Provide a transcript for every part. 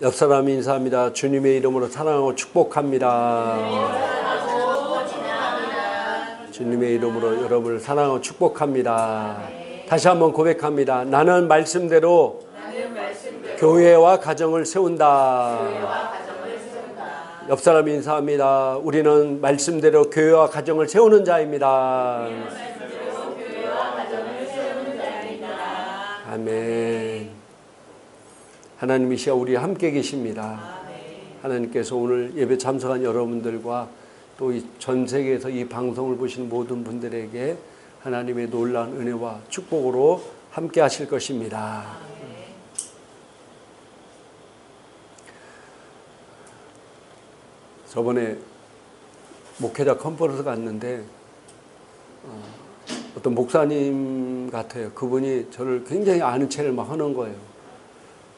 옆 사람 인사합니다. 주님의 이름으로 사랑하고 축복합니다. 주님의 이름으로 여러분을 사랑하고 축복합니다. 다시 한번 고백합니다. 나는 말씀대로 교회와 가정을 세운다. 옆 사람 인사합니다. 우리는 말씀대로 교회와 가정을 세우는 자입니다. 아멘. 하나님 이 시간 우리 함께 계십니다. 하나님께서 오늘 예배 참석한 여러분들과 또 전 세계에서 이 방송을 보시는 모든 분들에게 하나님의 놀라운 은혜와 축복으로 함께 하실 것입니다. 저번에 목회자 컨퍼런스 갔는데 어떤 목사님 같아요. 그분이 저를 굉장히 아는 체를 막 하는 거예요.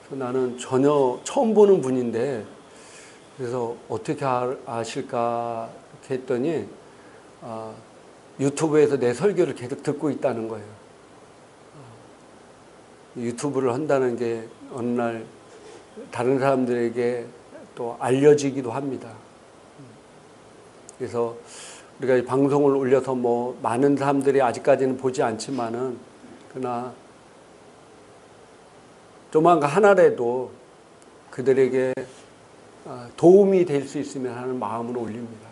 그래서 나는 전혀 처음 보는 분인데 그래서 어떻게 아실까 이렇게 했더니 유튜브에서 내 설교를 계속 듣고 있다는 거예요. 유튜브를 한다는 게 어느 날 다른 사람들에게 또 알려지기도 합니다. 그래서 우리가 이 방송을 올려서 뭐 많은 사람들이 아직까지는 보지 않지만은 그러나 조만간 하나라도 그들에게 도움이 될 수 있으면 하는 마음으로 올립니다.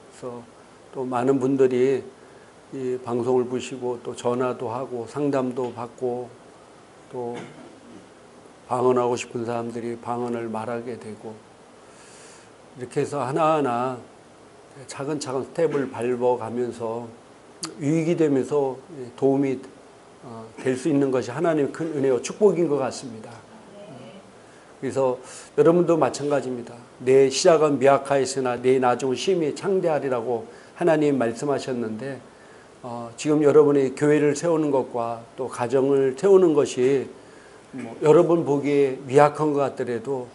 그래서 또 많은 분들이 이 방송을 보시고 또 전화도 하고 상담도 받고 또 방언하고 싶은 사람들이 방언을 말하게 되고 이렇게 해서 하나하나 차근차근 스텝을 밟아가면서 유익이 되면서 도움이 될 수 있는 것이 하나님의 큰 은혜와 축복인 것 같습니다. 그래서 여러분도 마찬가지입니다. 내 시작은 미약하였으나 내 나중은 심히 창대하리라고 하나님 말씀하셨는데 지금 여러분이 교회를 세우는 것과 또 가정을 세우는 것이 여러분 보기에 미약한 것 같더라도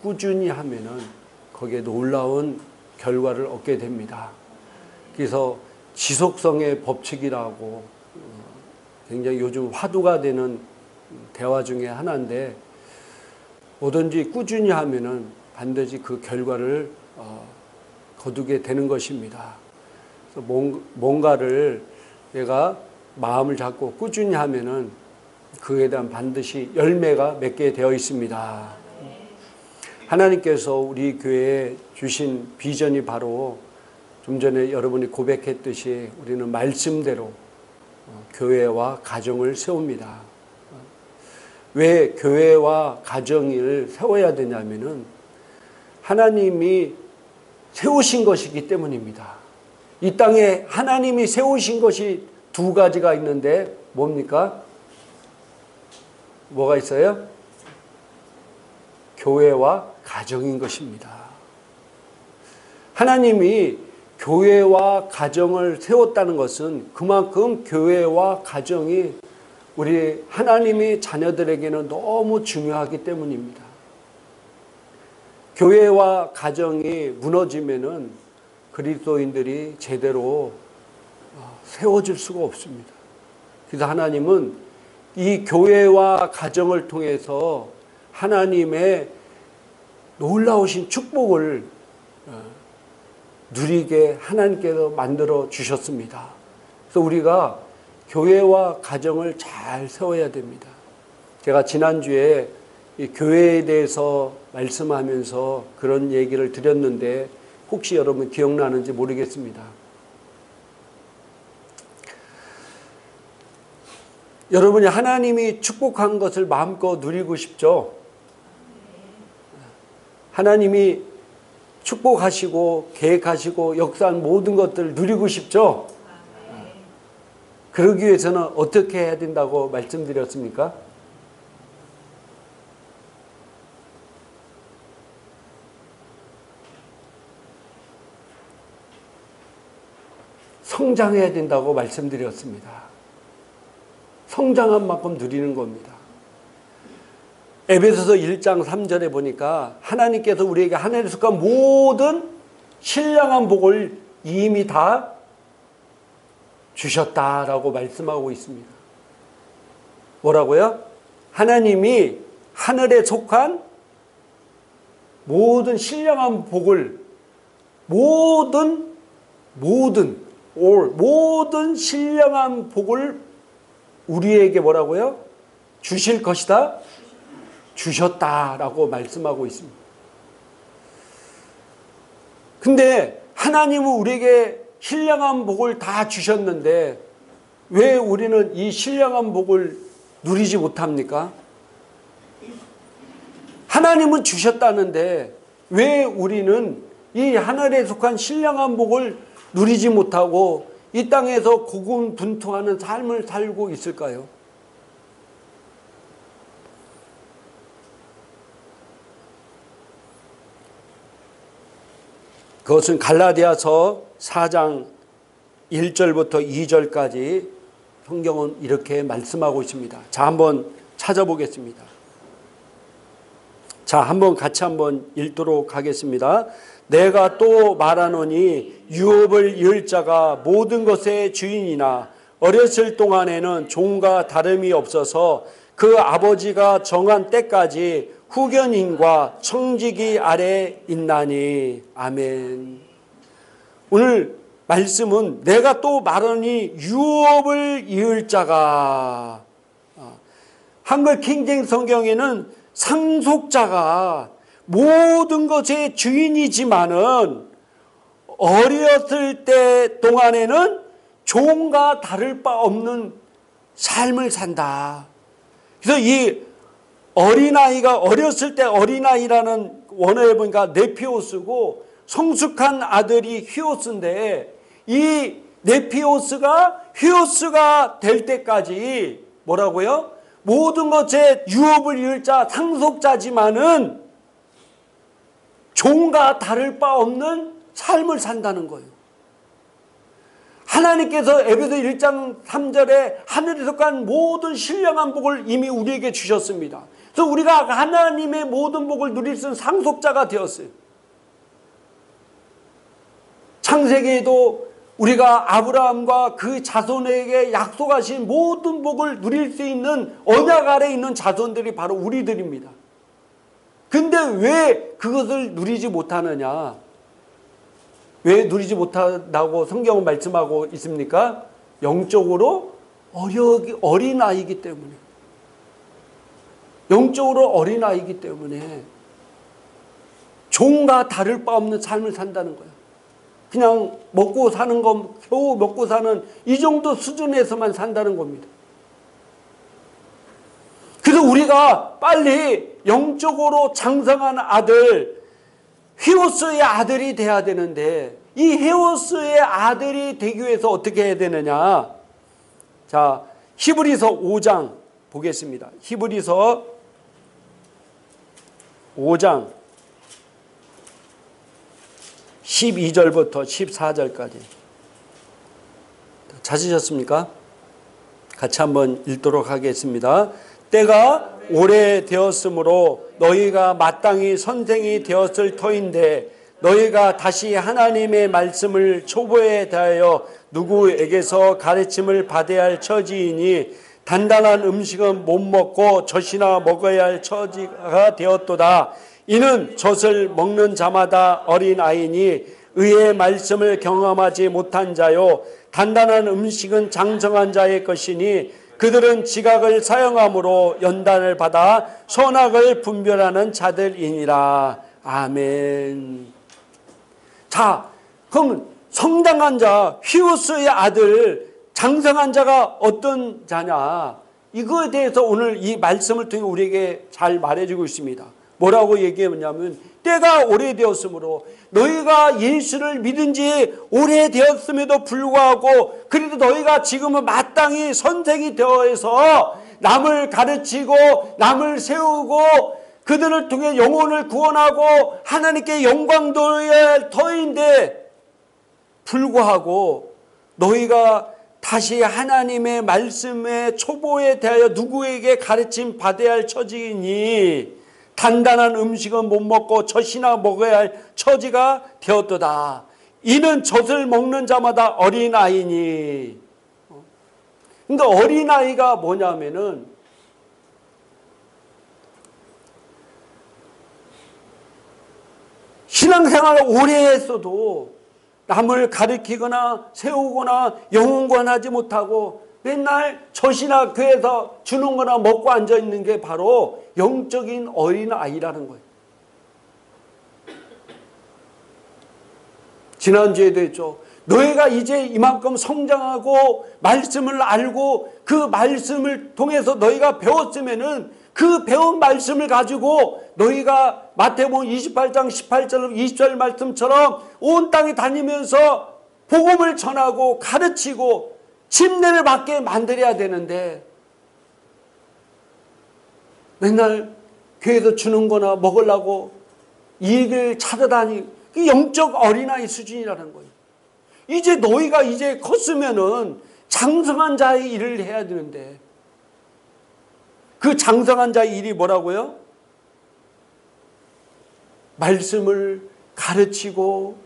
꾸준히 하면은 거기에 놀라운 결과를 얻게 됩니다. 그래서 지속성의 법칙이라고 굉장히 요즘 화두가 되는 대화 중에 하나인데 뭐든지 꾸준히 하면은 반드시 그 결과를 거두게 되는 것입니다. 그래서 뭔가를 내가 마음을 잡고 꾸준히 하면은 그에 대한 반드시 열매가 맺게 되어 있습니다. 하나님께서 우리 교회에 주신 비전이 바로 좀 전에 여러분이 고백했듯이 우리는 말씀대로 교회와 가정을 세웁니다. 왜 교회와 가정을 세워야 되냐면은 하나님이 세우신 것이기 때문입니다. 이 땅에 하나님이 세우신 것이 두 가지가 있는데 뭡니까? 뭐가 있어요? 교회와 가정인 것입니다. 하나님이 교회와 가정을 세웠다는 것은 그만큼 교회와 가정이 우리 하나님의 자녀들에게는 너무 중요하기 때문입니다. 교회와 가정이 무너지면은 그리스도인들이 제대로 세워질 수가 없습니다. 그래서 하나님은 이 교회와 가정을 통해서 하나님의 놀라우신 축복을 누리게 하나님께서 만들어 주셨습니다. 그래서 우리가 교회와 가정을 잘 세워야 됩니다. 제가 지난주에 이 교회에 대해서 말씀하면서 그런 얘기를 드렸는데 혹시 여러분 기억나는지 모르겠습니다. 여러분이 하나님이 축복한 것을 마음껏 누리고 싶죠? 하나님이 축복하시고 계획하시고 역사한 모든 것들을 누리고 싶죠? 그러기 위해서는 어떻게 해야 된다고 말씀드렸습니까? 성장해야 된다고 말씀드렸습니다. 성장한 만큼 누리는 겁니다. 에베소서 1장 3절에 보니까 하나님께서 우리에게 하늘에 속한 모든 신령한 복을 이미 다 주셨다라고 말씀하고 있습니다. 뭐라고요? 하나님이 하늘에 속한 모든 신령한 복을 모든 신령한 복을 우리에게 뭐라고요? 주실 것이다? 주셨다라고 말씀하고 있습니다. 근데 하나님은 우리에게 신령한 복을 다 주셨는데 왜 우리는 이 신령한 복을 누리지 못합니까? 하나님은 주셨다는데 왜 우리는 이 하늘에 속한 신령한 복을 누리지 못하고 이 땅에서 고군분투하는 삶을 살고 있을까요? 그것은 갈라디아서 4장 1절부터 2절까지 성경은 이렇게 말씀하고 있습니다. 자, 한번 찾아보겠습니다. 자, 같이 한번 읽도록 하겠습니다. 내가 또 말하노니 유업을 이을 자가 모든 것의 주인이나 어렸을 동안에는 종과 다름이 없어서 그 아버지가 정한 때까지 후견인과 청지기 아래 있나니. 아멘. 오늘 말씀은 내가 또 말하니 유업을 이을 자가, 한글 킹제임스 성경에는 상속자가 모든 것의 주인이지만은 어렸을 때 동안에는 종과 다를 바 없는 삶을 산다. 그래서 이 어린아이가 어렸을 때 어린아이라는 원어에 보니까 네피오스고 성숙한 아들이 히오스인데 이 네피오스가 히오스가 될 때까지 뭐라고요? 모든 것에 유업을 이을 자 상속자지만은 종과 다를 바 없는 삶을 산다는 거예요. 하나님께서 에베소 1장 3절에 하늘에 속한 모든 신령한 복을 이미 우리에게 주셨습니다. 그래서 우리가 하나님의 모든 복을 누릴 수 있는 상속자가 되었어요. 창세기에도 우리가 아브라함과 그 자손에게 약속하신 모든 복을 누릴 수 있는 언약 아래 있는 자손들이 바로 우리들입니다. 근데 왜 그것을 누리지 못하느냐? 왜 누리지 못한다고 성경은 말씀하고 있습니까? 영적으로 어린아이기 때문에. 영적으로 어린아이기 때문에 종과 다를 바 없는 삶을 산다는 거예요. 그냥 먹고 사는 거, 겨우 먹고 사는 이 정도 수준에서만 산다는 겁니다. 그래서 우리가 빨리 영적으로 장성한 아들, 히오스의 아들이 돼야 되는데 이 히오스의 아들이 되기 위해서 어떻게 해야 되느냐? 자, 히브리서 5장 보겠습니다. 히브리서 5장 12절부터 14절까지 찾으셨습니까? 같이 한번 읽도록 하겠습니다. 때가 오래되었으므로 너희가 마땅히 선생이 되었을 터인데 너희가 다시 하나님의 말씀을 초보에 대하여 누구에게서 가르침을 받아야 할 처지이니 단단한 음식은 못 먹고 젖이나 먹어야 할 처지가 되었도다. 이는 젖을 먹는 자마다 어린아이니 의의 말씀을 경험하지 못한 자요 단단한 음식은 장성한 자의 것이니 그들은 지각을 사용함으로 연단을 받아 선악을 분별하는 자들이니라. 아멘. 자, 그럼 성장한 자, 히오스의 아들, 장성한 자가 어떤 자냐? 이거에 대해서 오늘 이 말씀을 통해 우리에게 잘 말해주고 있습니다. 뭐라고 얘기했냐면 때가 오래되었으므로 너희가 예수를 믿은 지 오래되었음에도 불구하고 그래도 너희가 지금은 마땅히 선생이 되어서 남을 가르치고 남을 세우고 그들을 통해 영혼을 구원하고 하나님께 영광 돌려야 할 터인데 불구하고 너희가 다시 하나님의 말씀의 초보에 대하여 누구에게 가르침 받아야 할 처지이니 단단한 음식은 못 먹고 젖이나 먹어야 할 처지가 되었도다. 이는 젖을 먹는 자마다 어린아이니. 그러니까 어린아이가 뭐냐면은 신앙생활을 오래 했어도 남을 가르치거나 세우거나 영혼관하지 못하고 맨날 젖이나 교회에서 주는 거나 먹고 앉아있는 게 바로 영적인 어린아이라는 거예요. 지난주에도 했죠. 너희가 이제 이만큼 성장하고 말씀을 알고 그 말씀을 통해서 너희가 배웠으면은 그 배운 말씀을 가지고 너희가 마태복음 28장 18절 20절 말씀처럼 온 땅에 다니면서 복음을 전하고 가르치고 침례를 받게 만들어야 되는데 맨날 교회에서 주는 거나 먹으려고 이익을 찾아다니 그 영적 어린아이 수준이라는 거예요. 이제 너희가 이제 컸으면은 장성한 자의 일을 해야 되는데 그 장성한 자의 일이 뭐라고요? 말씀을 가르치고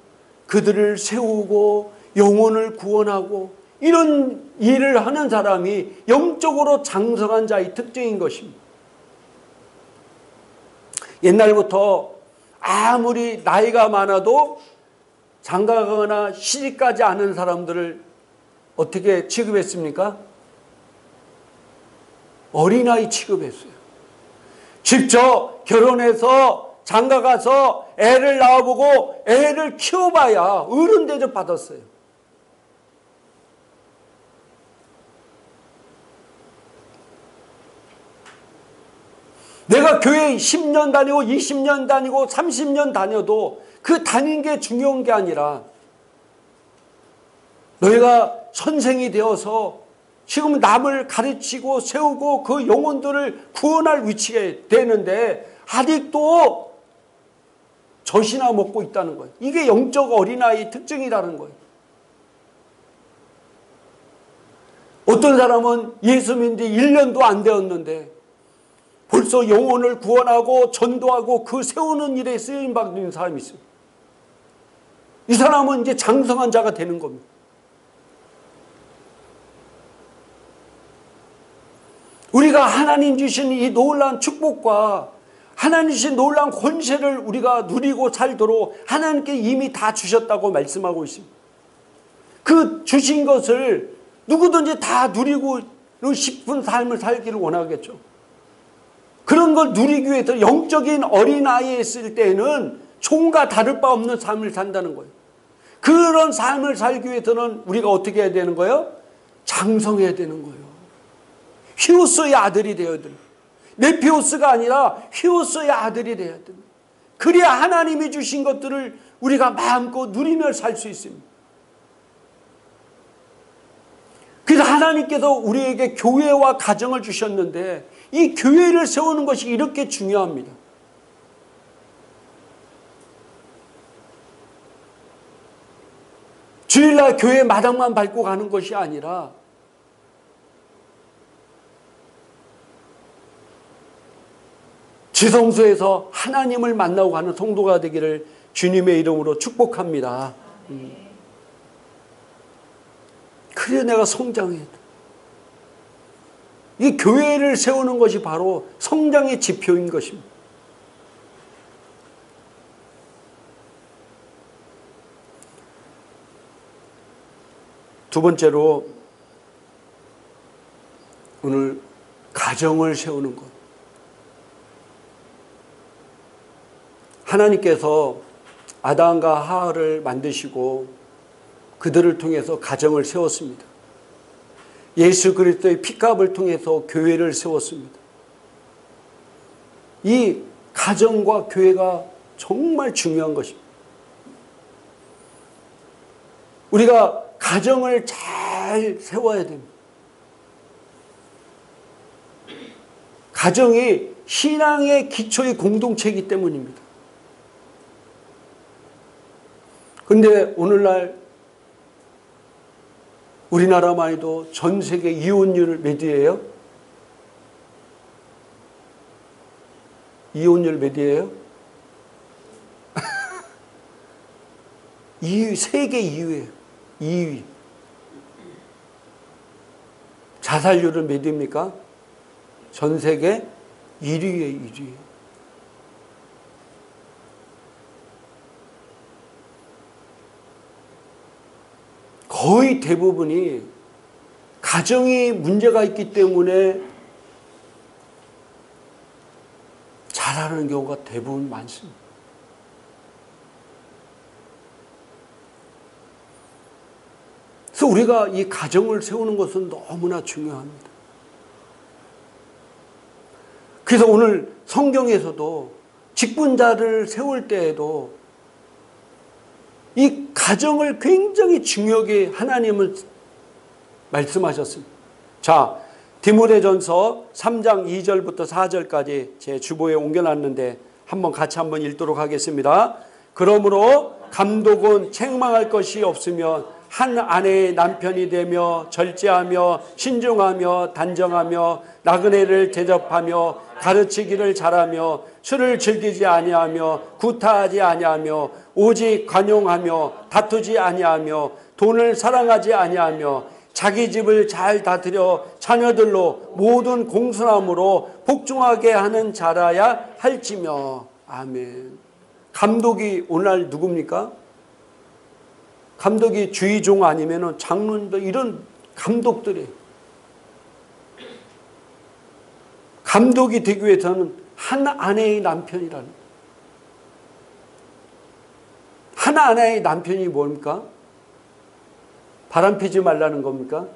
그들을 세우고 영혼을 구원하고 이런 일을 하는 사람이 영적으로 장성한 자의 특징인 것입니다. 옛날부터 아무리 나이가 많아도 장가가거나 시집가지 않은 사람들을 어떻게 취급했습니까? 어린아이 취급했어요. 직접 결혼해서 장가가서 애를 낳아보고 애를 키워봐야 어른 대접 받았어요. 내가 교회 10년 다니고 20년 다니고 30년 다녀도 그 다닌 게 중요한 게 아니라 너희가 선생이 되어서 지금 남을 가르치고 세우고 그 영혼들을 구원할 위치가 되는데 아직도 젖이나 먹고 있다는 거예요. 이게 영적 어린아이의 특징이라는 거예요. 어떤 사람은 예수 믿은 지 1년도 안 되었는데 벌써 영혼을 구원하고 전도하고 그 세우는 일에 쓰임받는 사람이 있어요. 이 사람은 이제 장성한 자가 되는 겁니다. 우리가 하나님 주신 이 놀라운 축복과 하나님 주신 놀라운 권세를 우리가 누리고 살도록 하나님께 이미 다 주셨다고 말씀하고 있습니다. 그 주신 것을 누구든지 다 누리고 싶은 삶을 살기를 원하겠죠. 그런 걸 누리기 위해서 영적인 어린아이에 있을 때는 종과 다를 바 없는 삶을 산다는 거예요. 그런 삶을 살기 위해서는 우리가 어떻게 해야 되는 거예요? 장성해야 되는 거예요. 히오스의 아들이 되어야 됩니다. 네피오스가 아니라 히오스의 아들이 되어야 됩니다. 그래야 하나님이 주신 것들을 우리가 마음껏 누리며 살 수 있습니다. 그래서 하나님께서 우리에게 교회와 가정을 주셨는데 이 교회를 세우는 것이 이렇게 중요합니다. 주일날 교회 마당만 밟고 가는 것이 아니라 지성소에서 하나님을 만나고 가는 성도가 되기를 주님의 이름으로 축복합니다. 그래야 내가 성장해야 돼. 이 교회를 세우는 것이 바로 성장의 지표인 것입니다. 두 번째로 오늘 가정을 세우는 것. 하나님께서 아담과 하와를 만드시고 그들을 통해서 가정을 세웠습니다. 예수 그리스도의 피값을 통해서 교회를 세웠습니다. 이 가정과 교회가 정말 중요한 것입니다. 우리가 가정을 잘 세워야 됩니다. 가정이 신앙의 기초의 공동체이기 때문입니다. 그런데 오늘날 우리나라만 해도 전 세계 이혼율 몇이에요? 이혼율 몇이에요? 2위, 세계 2위예요. 2위. 자살률은 몇입니까? 전 세계 1위예요, 1위. 거의 대부분이 가정이 문제가 있기 때문에 잘하는 경우가 대부분 많습니다. 그래서 우리가 이 가정을 세우는 것은 너무나 중요합니다. 그래서 오늘 성경에서도 직분자를 세울 때에도 이 가정을 굉장히 중요하게 하나님은 말씀하셨습니다. 자, 디모데전서 3장 2절부터 4절까지 제 주보에 옮겨놨는데 같이 한번 읽도록 하겠습니다. 그러므로 감독은 책망할 것이 없으면 한 아내의 남편이 되며 절제하며 신중하며 단정하며 나그네를 대접하며 가르치기를 잘하며 술을 즐기지 아니하며 구타하지 아니하며 오직 관용하며 다투지 아니하며 돈을 사랑하지 아니하며 자기 집을 잘 다스려 자녀들로 모든 공손함으로 복종하게 하는 자라야 할지며. 아멘. 감독이 오늘 누굽니까? 감독이 주의종 아니면 장로님들 이런 감독들이 감독이 되기 위해서는 한 아내의 남편이라는, 한 아내의 남편이 뭡니까? 바람 피지 말라는 겁니까?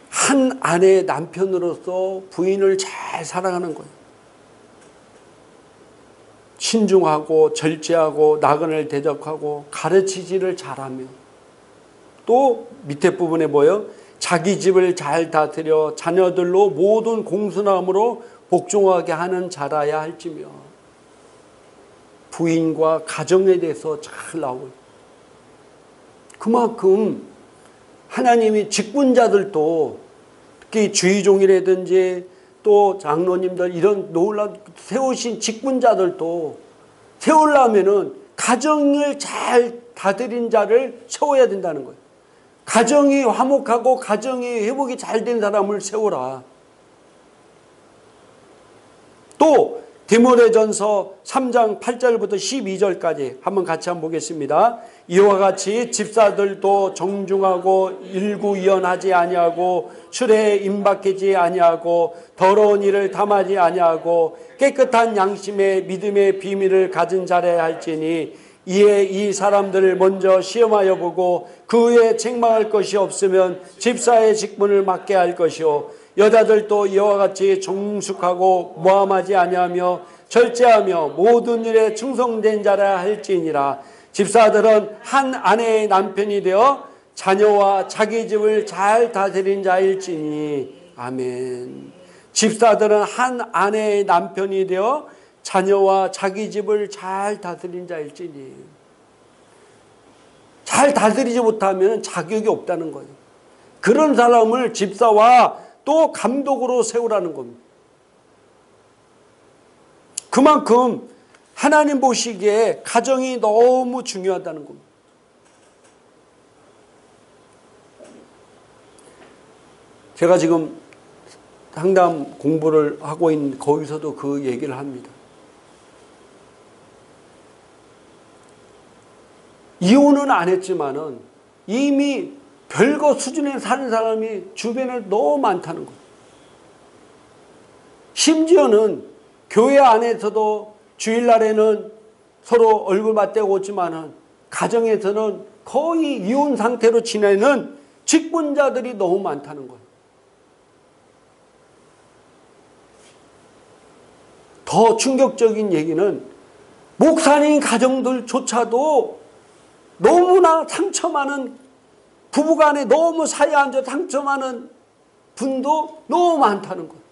한 아내의 남편으로서 부인을 잘 사랑하는 거예요. 신중하고 절제하고 나그네를 대접하고 가르치지를 잘하며 또 밑에 부분에 뭐예요? 자기 집을 잘 다스려 자녀들로 모든 공손함으로 복종하게 하는 자라야 할지며. 부인과 가정에 대해서 잘 나오고 그만큼 하나님이 직분자들도 특히 주의종이라든지 또 장로님들 이런 놀라운 세우신 직분자들도 세우려면은 가정을 잘 다스린 자를 세워야 된다는 거예요. 가정이 화목하고 가정이 회복이 잘 된 사람을 세우라. 또 디모데전서 3장 8절부터 12절까지 같이 한번 보겠습니다. 이와 같이 집사들도 정중하고 일구이연하지 아니하고 술에 임박하지 아니하고 더러운 일을 담하지 아니하고 깨끗한 양심의 믿음의 비밀을 가진 자라야 할지니 이에 이 사람들을 먼저 시험하여 보고 그 후에 책망할 것이 없으면 집사의 직분을 맡게 할 것이요 여자들도 이와 같이 정숙하고 모함하지 아니하며 절제하며 모든 일에 충성된 자라 할지니라. 집사들은 한 아내의 남편이 되어 자녀와 자기 집을 잘 다스린 자일지니. 아멘. 집사들은 한 아내의 남편이 되어 자녀와 자기 집을 잘 다스린 자일지니. 잘 다스리지 못하면 자격이 없다는 거예요. 그런 사람을 집사와 또 감독으로 세우라는 겁니다. 그만큼 하나님 보시기에 가정이 너무 중요하다는 겁니다. 제가 지금 상담 공부를 하고 있는 거기서도 그 얘기를 합니다. 이혼은 안 했지만은 이미 별거 수준에 사는 사람이 주변에 너무 많다는 거예요. 심지어는 교회 안에서도 주일날에는 서로 얼굴 맞대고 있지만은 가정에서는 거의 이혼 상태로 지내는 직분자들이 너무 많다는 거예요. 더 충격적인 얘기는 목사님 가정들조차도 너무나 상처 많은 부부간에 너무 사이에 앉아 상처 많은 분도 너무 많다는 거예요.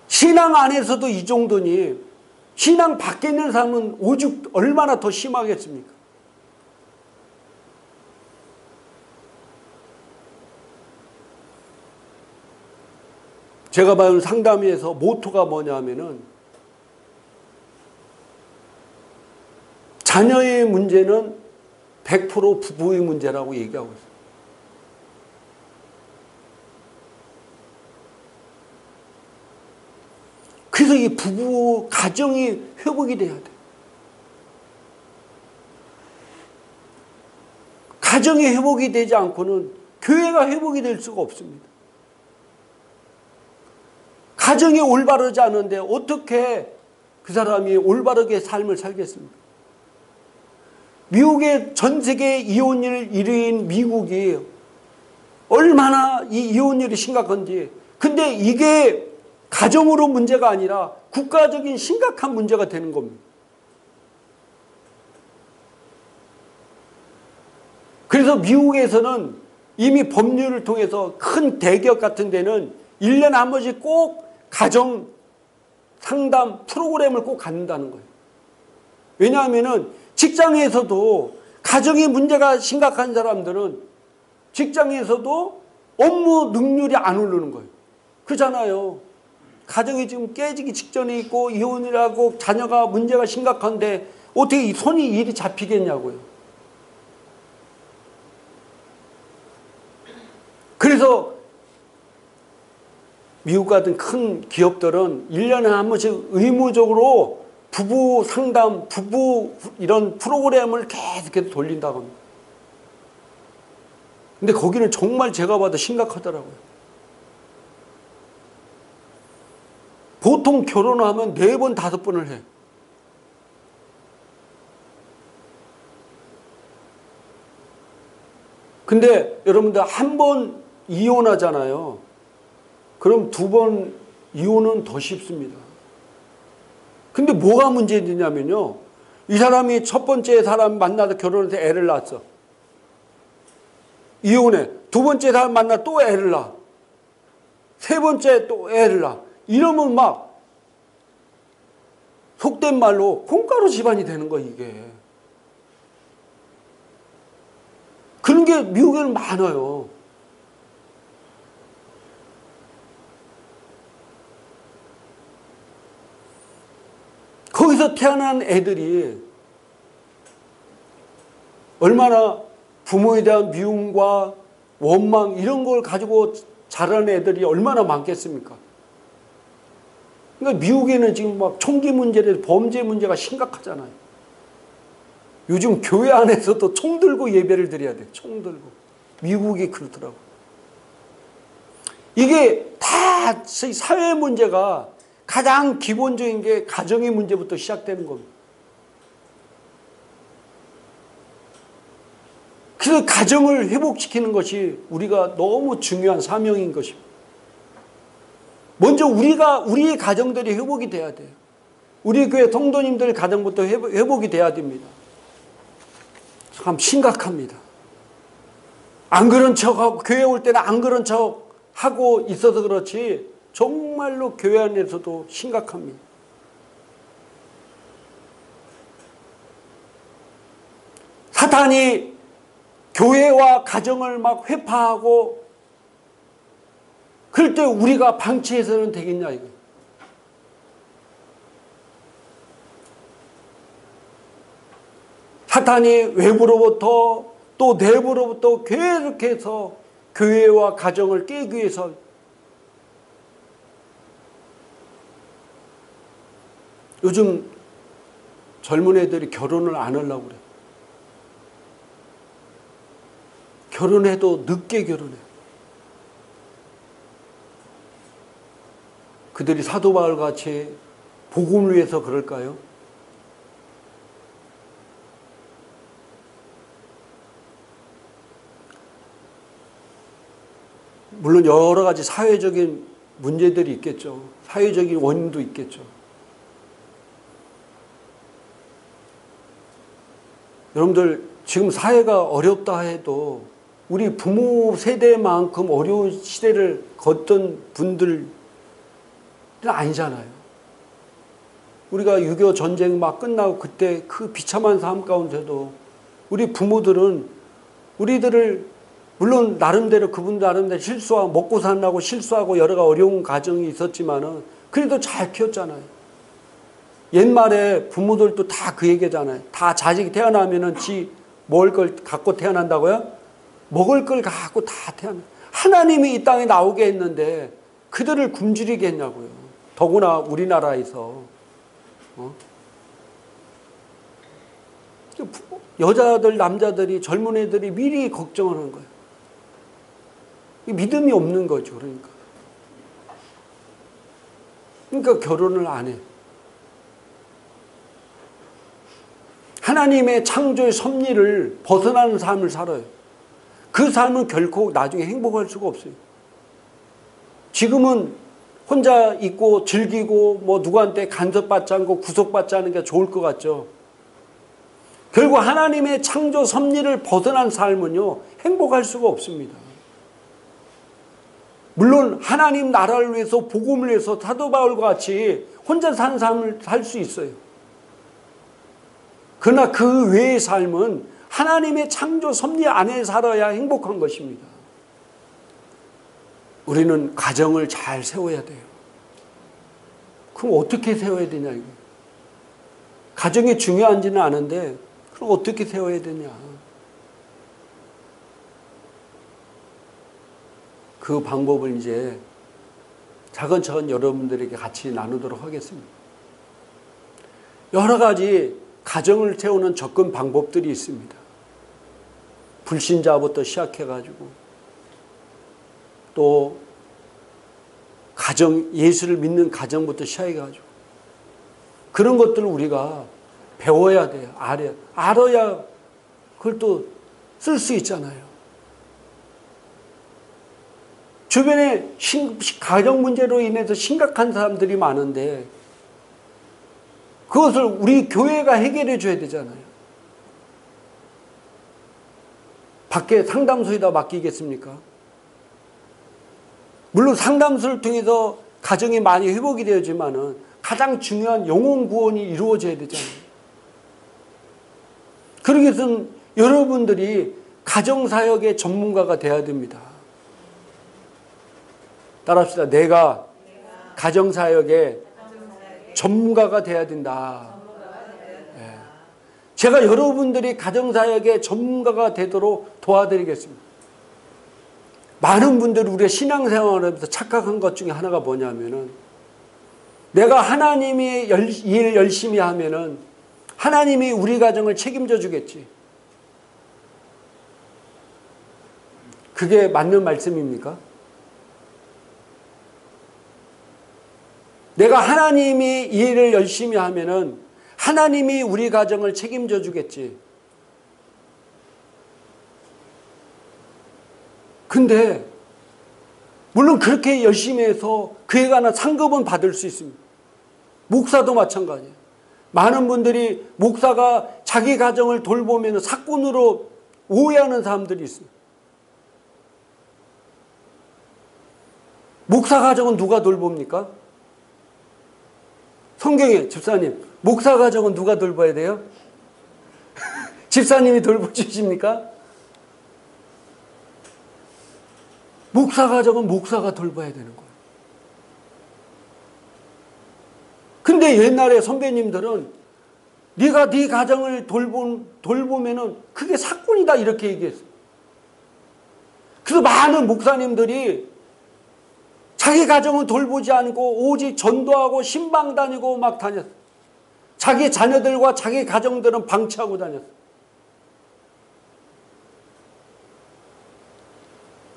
신앙 안에서도 이 정도니 신앙 밖에 있는 사람은 오죽 얼마나 더 심하겠습니까? 제가 봐요 상담회에서 모토가 뭐냐면은 자녀의 문제는 100% 부부의 문제라고 얘기하고 있어요. 그래서 이 부부 가정이 회복이 돼야 돼. 가정이 회복이 되지 않고는 교회가 회복이 될 수가 없습니다. 가정이 올바르지 않은데 어떻게 그 사람이 올바르게 삶을 살겠습니까? 미국의 전 세계 이혼율 1위인 미국이 얼마나 이 이혼율이 심각한지. 근데 이게 가정으로 문제가 아니라 국가적인 심각한 문제가 되는 겁니다. 그래서 미국에서는 이미 법률을 통해서 큰 대기업 같은 데는 1년에 한 번씩 꼭 가정 상담 프로그램을 꼭 갖는다는 거예요. 왜냐하면 직장에서도 가정의 문제가 심각한 사람들은 직장에서도 업무 능률이 안 오르는 거예요. 그렇잖아요. 가정이 지금 깨지기 직전에 있고 이혼이라고 자녀가 문제가 심각한데 어떻게 손이 일이 잡히겠냐고요. 그래서 미국 같은 큰 기업들은 1년에 한 번씩 의무적으로 부부 상담, 부부 이런 프로그램을 계속해서 돌린다고 합니다. 근데 거기는 정말 제가 봐도 심각하더라고요. 보통 결혼하면 4번, 5번을 해. 근데 여러분들 한 번 이혼하잖아요. 그럼 2번 이혼은 더 쉽습니다. 근데 뭐가 문제냐면요. 이 사람이 첫 번째 사람 만나서 결혼해서 애를 낳았어. 이혼해. 2번째 사람 만나 또 애를 낳아. 3번째 또 애를 낳아. 이러면 막 속된 말로 콩가루 집안이 되는 거야 이게. 그런 게 미국에는 많아요. 거기서 태어난 애들이 얼마나 부모에 대한 미움과 원망 이런 걸 가지고 자라는 애들이 얼마나 많겠습니까? 그러니까 미국에는 지금 막 총기 문제를 범죄 문제가 심각하잖아요. 요즘 교회 안에서도 총 들고 예배를 드려야 돼. 총 들고. 미국이 그렇더라고. 이게 다 사회 문제가 가장 기본적인 게 가정의 문제부터 시작되는 겁니다. 그래서 가정을 회복시키는 것이 우리가 너무 중요한 사명인 것입니다. 먼저 우리의 가정들이 회복이 돼야 돼요. 우리 교회 성도님들 가정부터 회복이 돼야 됩니다. 참 심각합니다. 안 그런 척하고 교회 올 때는 안 그런 척하고 있어서 그렇지 정말로 교회 안에서도 심각합니다. 사탄이 교회와 가정을 막 회파하고 그럴 때 우리가 방치해서는 되겠냐 이거. 사탄이 외부로부터 또 내부로부터 계속해서 교회와 가정을 깨기 위해서 요즘 젊은 애들이 결혼을 안 하려고 그래. 결혼해도 늦게 결혼해. 그들이 사도 바울 같이 복음을 위해서 그럴까요? 물론 여러 가지 사회적인 문제들이 있겠죠. 사회적인 원인도 있겠죠. 여러분들 지금 사회가 어렵다 해도 우리 부모 세대만큼 어려운 시대를 걷던 분들은 아니잖아요. 우리가 6.25 전쟁 막 끝나고 그때 그 비참한 삶 가운데도 우리 부모들은 우리들을 물론 나름대로 그분 나름대로 실수하고 먹고 살라고 실수하고 여러 가지 어려운 가정이 있었지만은 그래도 잘 키웠잖아요. 옛말에 부모들도 다 그 얘기잖아요. 다 자식이 태어나면은 지 먹을 걸 갖고 태어난다고요? 먹을 걸 갖고 다 태어나. 하나님이 이 땅에 나오게 했는데 그들을 굶주리게 했냐고요. 더구나 우리나라에서 여자들, 남자들이, 젊은 애들이 미리 걱정하는 거예요. 믿음이 없는 거죠. 그러니까 결혼을 안 해. 하나님의 창조의 섭리를 벗어나는 삶을 살아요. 그 삶은 결코 나중에 행복할 수가 없어요. 지금은 혼자 있고 즐기고 뭐 누구한테 간섭받지 않고 구속받지 않은 게 좋을 것 같죠. 결국 하나님의 창조 섭리를 벗어난 삶은요, 행복할 수가 없습니다. 물론 하나님 나라를 위해서, 복음을 위해서 사도 바울과 같이 혼자 사는 삶을 살 수 있어요. 그러나 그 외의 삶은 하나님의 창조 섭리 안에 살아야 행복한 것입니다. 우리는 가정을 잘 세워야 돼요. 그럼 어떻게 세워야 되냐 이거. 가정이 중요한지는 아는데 그럼 어떻게 세워야 되냐. 그 방법을 이제 차근차근 여러분들에게 같이 나누도록 하겠습니다. 여러 가지 가정을 세우는 접근 방법들이 있습니다. 불신자부터 시작해가지고 또 가정, 예수를 믿는 가정부터 시작해가지고 그런 것들을 우리가 배워야 돼요. 알아야 그걸 또 쓸 수 있잖아요. 주변에 가정 문제로 인해서 심각한 사람들이 많은데 그것을 우리 교회가 해결해 줘야 되잖아요. 밖에 상담소에다 맡기겠습니까? 물론 상담소를 통해서 가정이 많이 회복이 되었지만은 가장 중요한 영혼 구원이 이루어져야 되잖아요. 그러기 위해서는 여러분들이 가정사역의 전문가가 되어야 됩니다. 따라합시다. 내가 가정사역의 전문가가 되어야 된다. 네. 제가 여러분들이 가정사역의 전문가가 되도록 도와드리겠습니다. 많은 분들이 우리가 신앙생활을 하면서 착각한 것 중에 하나가 뭐냐면은 내가 하나님이 일 열심히 하면은 하나님이 우리 가정을 책임져 주겠지. 그게 맞는 말씀입니까? 내가 하나님이 일을 열심히 하면은 하나님이 우리 가정을 책임져 주겠지. 근데 물론 그렇게 열심히 해서 그에 관한 상급은 받을 수 있습니다. 목사도 마찬가지예요. 많은 분들이 목사가 자기 가정을 돌보면 사건으로 오해하는 사람들이 있어요. 목사 가정은 누가 돌봅니까? 성경에 집사님, 목사 가정은 누가 돌봐야 돼요? 집사님이 돌보주십니까? 목사 가정은 목사가 돌봐야 되는 거예요. 근데 옛날에 선배님들은 네가 네 가정을 돌보면은 그게 사건이다 이렇게 얘기했어요. 그래서 많은 목사님들이 자기 가정은 돌보지 않고 오직 전도하고 신방 다니고 막 다녔어요. 자기 자녀들과 자기 가정들은 방치하고 다녔어요.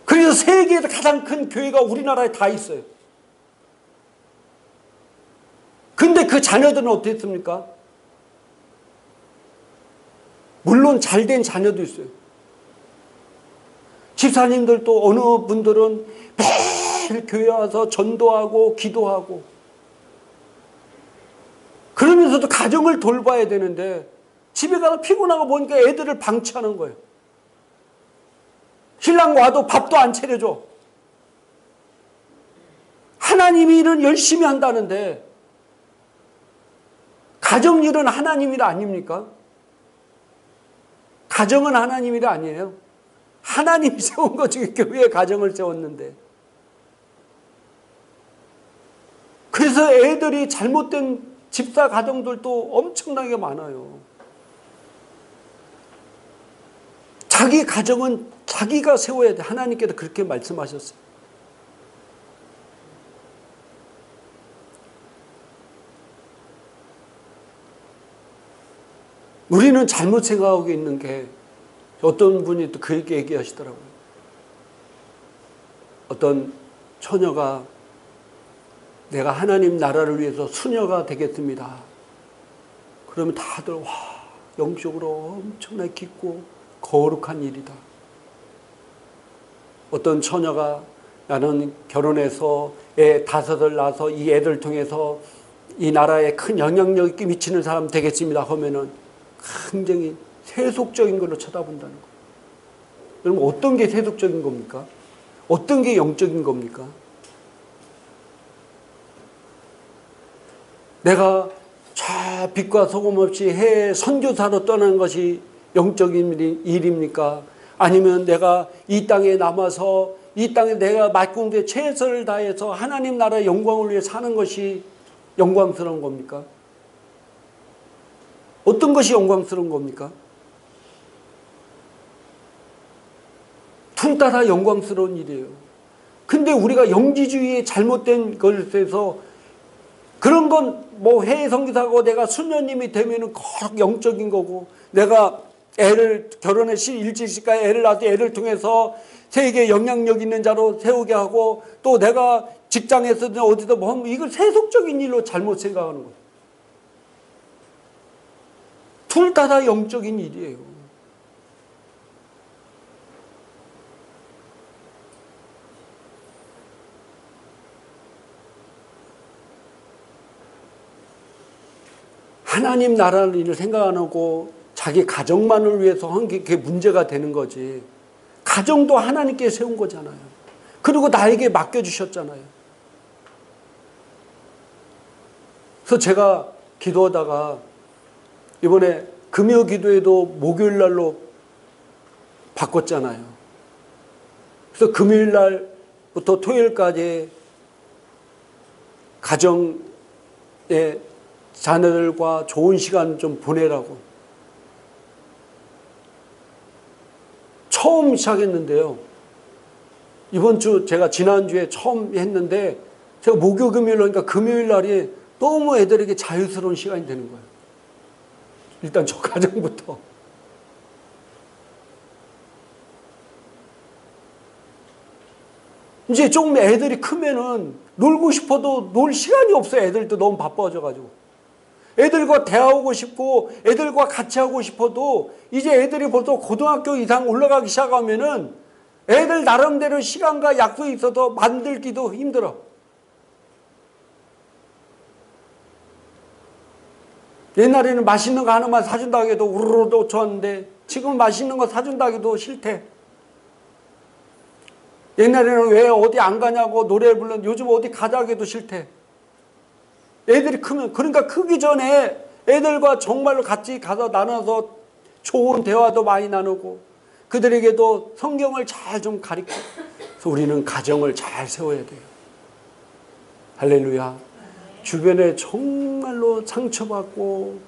그래서 세계에서 가장 큰 교회가 우리나라에 다 있어요. 근데 그 자녀들은 어땠습니까? 물론 잘된 자녀도 있어요. 집사님들도 어느 분들은 매일 교회 와서 전도하고 기도하고 그러면서도 가정을 돌봐야 되는데 집에 가서 피곤하고 보니까 애들을 방치하는 거예요. 신랑 와도 밥도 안 차려줘. 하나님이 일은 열심히 한다는데 가정 일은 하나님 일 아닙니까? 가정은 하나님 일 아니에요. 하나님이 세운 것 중에 교회에 가정을 세웠는데 그래서 애들이 잘못된 집사 가정들도 엄청나게 많아요. 자기 가정은 자기가 세워야 돼. 하나님께서 그렇게 말씀하셨어요. 우리는 잘못 생각하고 있는 게 어떤 분이 또 그렇게 얘기하시더라고요. 어떤 처녀가 내가 하나님 나라를 위해서 수녀가 되겠습니다. 그러면 다들 와, 영적으로 엄청나게 깊고 거룩한 일이다. 어떤 처녀가 나는 결혼해서 애 5을 낳아서 이 애들 통해서 이 나라에 큰 영향력이 미치는 사람 되겠습니다 하면은 굉장히 세속적인 걸로 쳐다본다는 거예요. 여러분, 어떤 게 세속적인 겁니까? 어떤 게 영적인 겁니까? 내가 저 빛과 소금 없이 해외 선교사로 떠나는 것이 영적인 일입니까? 아니면 내가 이 땅에 남아서 이 땅에 내가 말공대 최선을 다해서 하나님 나라의 영광을 위해 사는 것이 영광스러운 겁니까? 어떤 것이 영광스러운 겁니까? 둘 다 영광스러운 일이에요. 근데 우리가 영지주의의 잘못된 것에서 그런 건 뭐 해외 선교사고 내가 수녀님이 되면은 거룩 영적인 거고, 내가 애를 결혼해 일찍시까지 애를 낳아서 애를 통해서 세계에 영향력 있는 자로 세우게 하고, 또 내가 직장에서든 어디서 뭐 하면 이걸 세속적인 일로 잘못 생각하는 거예요. 둘 다 영적인 일이에요. 하나님 나라를 일을 생각 안 하고 자기 가정만을 위해서 한 게 그게 문제가 되는 거지. 가정도 하나님께 세운 거잖아요. 그리고 나에게 맡겨주셨잖아요. 그래서 제가 기도하다가 이번에 금요 기도에도 목요일 날로 바꿨잖아요. 그래서 금요일 날부터 토요일까지 가정에 자녀들과 좋은 시간 좀 보내라고 처음 시작했는데요. 이번 주 제가 지난주에 처음 했는데 제가 목요 금요일 하니까 금요일 날이 너무 애들에게 자유스러운 시간이 되는 거예요. 일단 저 가정부터. 이제 조금 애들이 크면은 놀고 싶어도 놀 시간이 없어요. 애들도 너무 바빠져가지고. 애들과 대화하고 싶고 애들과 같이 하고 싶어도 이제 애들이 벌써 고등학교 이상 올라가기 시작하면은 애들 나름대로 시간과 약속이 있어서 만들기도 힘들어. 옛날에는 맛있는 거 하나만 사준다고 해도 우르르 좋았는데 지금 맛있는 거 사준다고 해도 싫대. 옛날에는 왜 어디 안 가냐고 노래 부르는 요즘 어디 가자고 해도 싫대. 애들이 크면, 그러니까 크기 전에 애들과 정말로 같이 가서 나눠서 좋은 대화도 많이 나누고 그들에게도 성경을 잘 좀 가르쳐. 그래서 우리는 가정을 잘 세워야 돼요. 할렐루야. 주변에 정말로 상처받고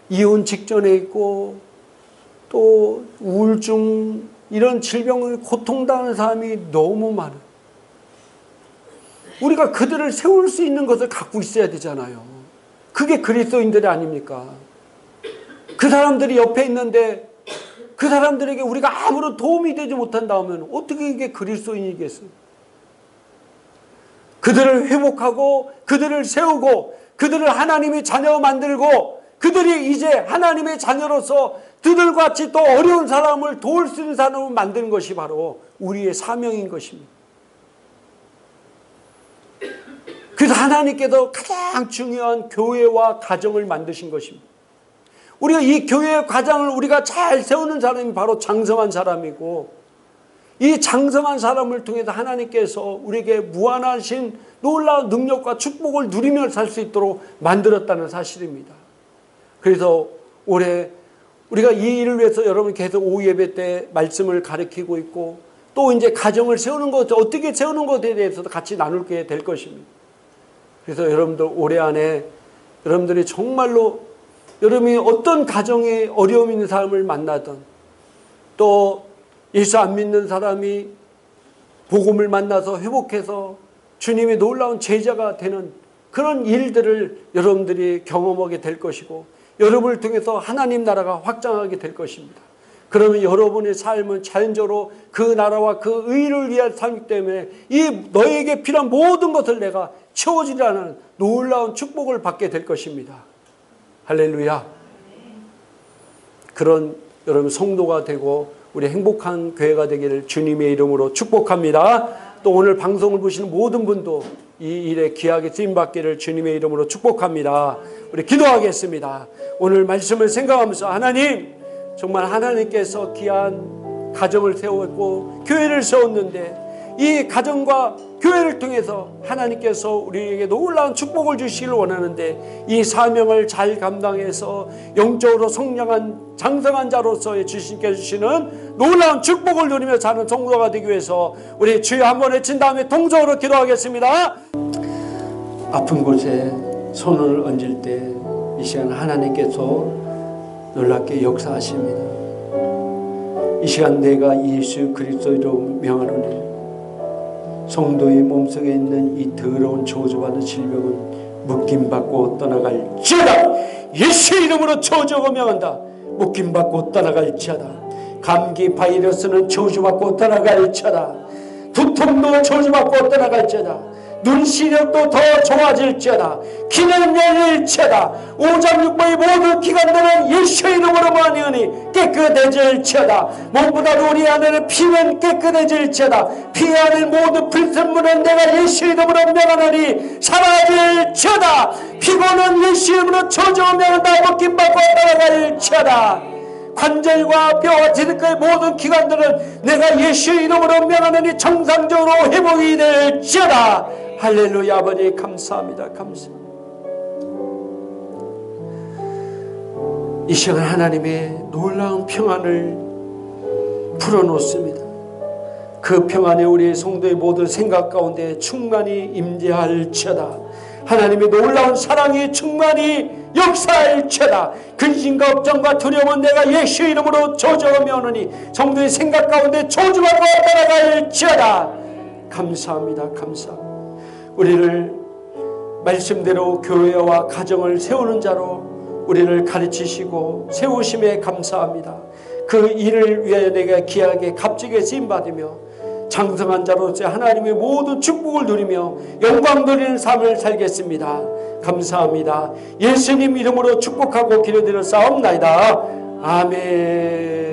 이혼 직전에 있고 또 우울증 이런 질병을 고통당하는 사람이 너무 많아요. 우리가 그들을 세울 수 있는 것을 갖고 있어야 되잖아요. 그게 그리스도인들이 아닙니까? 그 사람들이 옆에 있는데 그 사람들에게 우리가 아무런 도움이 되지 못한다 하면 어떻게 이게 그리스도인이겠어요? 그들을 회복하고 그들을 세우고 그들을 하나님의 자녀 만들고 그들이 이제 하나님의 자녀로서 그들과 같이 또 어려운 사람을 도울 수 있는 사람을 만드는 것이 바로 우리의 사명인 것입니다. 그래서 하나님께서 가장 중요한 교회와 가정을 만드신 것입니다. 우리가 이 교회의 가정을 우리가 잘 세우는 사람이 바로 장성한 사람이고 이 장성한 사람을 통해서 하나님께서 우리에게 무한하신 놀라운 능력과 축복을 누리며 살 수 있도록 만들었다는 사실입니다. 그래서 올해 우리가 이 일을 위해서 여러분 계속 오후 예배 때 말씀을 가르치고 있고 또 이제 가정을 세우는 것, 어떻게 세우는 것에 대해서도 같이 나누게 될 것입니다. 그래서 여러분들 올해 안에 여러분들이 정말로 여러분이 어떤 가정에 어려움 있는 사람을 만나든 또 예수 안 믿는 사람이 복음을 만나서 회복해서 주님의 놀라운 제자가 되는 그런 일들을 여러분들이 경험하게 될 것이고 여러분을 통해서 하나님 나라가 확장하게 될 것입니다. 그러면 여러분의 삶은 자연적으로 그 나라와 그 의를 위한 삶이기 때문에 이 너에게 필요한 모든 것을 내가 채워주리라는 놀라운 축복을 받게 될 것입니다. 할렐루야. 그런 여러분 성도가 되고 우리 행복한 교회가 되기를 주님의 이름으로 축복합니다. 또 오늘 방송을 보시는 모든 분도 이 일에 귀하게 쓰임받기를 주님의 이름으로 축복합니다. 우리 기도하겠습니다. 오늘 말씀을 생각하면서 하나님, 정말 하나님께서 귀한 가정을 세웠고 교회를 세웠는데 이 가정과 교회를 통해서 하나님께서 우리에게 놀라운 축복을 주시기를 원하는데 이 사명을 잘 감당해서 영적으로 성장한 장성한 자로서의 주님께 주시는 놀라운 축복을 누리며 사는 성도가 되기 위해서 우리 주여 한번 외친 다음에 동성으로 기도하겠습니다. 아픈 곳에 손을 얹을 때 이 시간 하나님께서 놀랍게 역사하십니다. 이 시간 내가 예수 그리스도로 명하노니 성도의 몸속에 있는 이 더러운 저주받은 질병은 묶임받고 떠나갈지어다. 예수의 이름으로 저주하고 명한다. 묶임받고 떠나갈지어다. 감기 바이러스는 저주받고 떠나갈지어다. 두통도 저주받고 떠나갈지어다. 눈 시력도 더 좋아질지어다. 기는 열릴지어다. 오장육부의 모든 기관들은 예수의 이름으로 명하니 깨끗해질지어다. 무엇보다도 우리 안에는 피는 깨끗해질지어다. 피 안에 모든 불순물은 내가 예수의 이름으로 명하노니 사라질지어다. 피고는 예수의 이름으로 저주하며 명한다. 묶임받고 떠나갈지어다. 관절과 뼈와 지득의 모든 기관들은 내가 예수의 이름으로 명하노니 정상적으로 회복이 될지어다. 할렐루야. 아버지 감사합니다. 감사합니다. 이 시간 하나님의 놀라운 평안을 풀어놓습니다. 그 평안에 우리 성도의 모든 생각 가운데 충만히 임재할지어다. 하나님의 놀라운 사랑이 충만히 역사할지어다. 근심과 걱정과 두려움은 내가 예수의 이름으로 저주하며 오느니 성도의 생각 가운데 저주받고 따라갈지어다. 감사합니다. 감사합니다. 우리를 말씀대로 교회와 가정을 세우는 자로 우리를 가르치시고 세우심에 감사합니다. 그 일을 위해 내가 귀하게 값지게 쓰임받으며 장성한 자로서 하나님의 모든 축복을 누리며 영광 누리는 삶을 살겠습니다. 감사합니다. 예수님 이름으로 축복하고 기도드려 싸움나이다. 아멘.